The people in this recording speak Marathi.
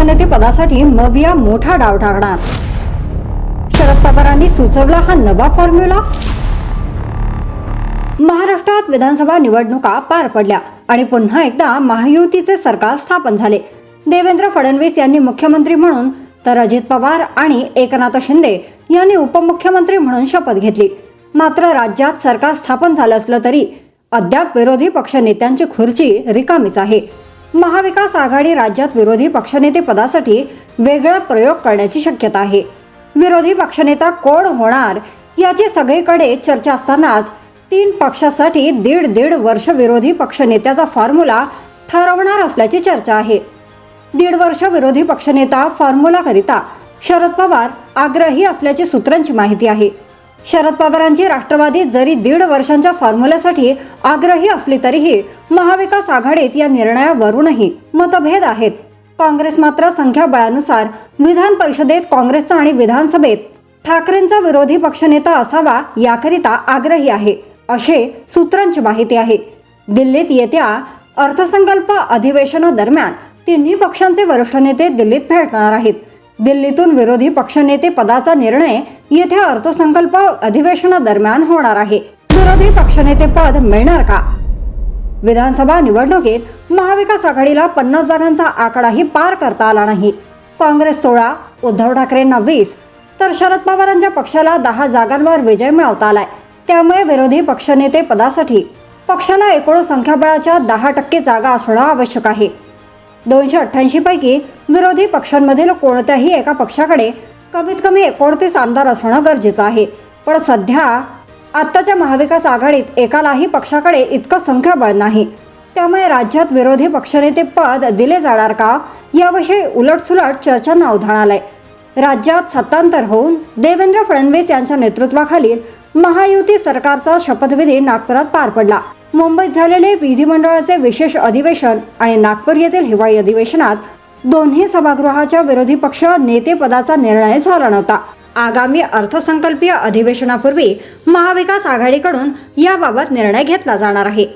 पक्षनेते पदासाठी मविया मोठा डाव टाकणार. शरद पवारांनी सुचवला हा नवा फॉर्म्युला. महाराष्ट्रात विधानसभा निवडणुका पार पडल्या आणि पुन्हा एकदा महायुतीचे सरकार स्थापन झाले. देवेंद्र फडणवीस यांनी मुख्यमंत्री म्हणून तर अजित पवार आणि एकनाथ शिंदे यांनी उपमुख्यमंत्री म्हणून शपथ घेतली. मात्र राज्यात सरकार स्थापन झालं असलं तरी अद्याप विरोधी पक्षनेत्यांची खुर्ची रिकामीच आहे. महाविकास आघाडी राज्यात विरोधी पक्षनेते पदासाठी वेगळा प्रयोग करण्याची शक्यता आहे. विरोधी पक्षनेता कोण होणार याची सगळीकडे चर्चा असतानाच 3 पक्षासाठी दीड वर्ष विरोधी पक्षनेत्याचा फॉर्म्युला ठरवणार असल्याची चर्चा आहे. 1.5 वर्ष विरोधी पक्षनेता फॉर्म्युलाकरिता शरद पवार आग्रही असल्याची सूत्रांची माहिती आहे. शरद पवारांची राष्ट्रवादी जरी 1.5 वर्षांच्या फॉर्म्युल्यासाठी आग्रही असली तरीही महाविकास आघाडीत या निर्णयावरूनही मतभेद आहेत. काँग्रेस मात्र संख्याबळानुसार विधान परिषदेत काँग्रेसचा आणि विधानसभेत ठाकरेंचा विरोधी पक्षनेता असावा याकरिता आग्रही आहे असे सूत्रांची माहिती आहे. दिल्लीत येत्या अर्थसंकल्प अधिवेशनादरम्यान तिन्ही पक्षांचे वरिष्ठ नेते दिल्लीत भेटणार आहेत. दिल्लीतून विरोधी पक्षनेते पदाचा निर्णय येत्या अर्थसंकल्प अधिवेशनादरम्यान होणार आहे. विरोधी पक्षनेते पद मिळणार का? विधानसभा निवडणुकीत महाविकास आघाडीला 50 जागांचा आकडाही पार करता आला नाही. काँग्रेस 16, उद्धव ठाकरेंना 20 तर शरद पवारांच्या पक्षाला 10 जागांवर विजय मिळवता आलाय. त्यामुळे विरोधी पक्षनेते पदासाठी पक्षाला एकूण संख्याबळाच्या 10% जागा असणं आवश्यक आहे. 288 पैकी विरोधी पक्षांमधील कोणत्याही एका पक्षाकडे कमीत कमी 29 आमदार असणं गरजेचं आहे. पण सध्या आत्ताच्या महाविकास आघाडीत एकालाही पक्षाकडे इतकं संख्याबळ नाही. त्यामुळे राज्यात विरोधी पक्षनेते पद दिले जाणार का याविषयी उलटसुलट चर्चांना उधाण आलंय. राज्यात सत्तांतर होऊन देवेंद्र फडणवीस यांच्या नेतृत्वाखालील महायुती सरकारचा शपथविधी नागपुरात पार पडला. मुंबईत झालेले विधिमंडळाचे विशेष अधिवेशन आणि नागपूर येथील हिवाळी अधिवेशनात दोन्ही सभागृहाच्या विरोधी पक्ष नेतेपदाचा निर्णय झाला नव्हता. आगामी अर्थसंकल्पीय अधिवेशनापूर्वी महाविकास आघाडीकडून याबाबत निर्णय घेतला जाणार आहे.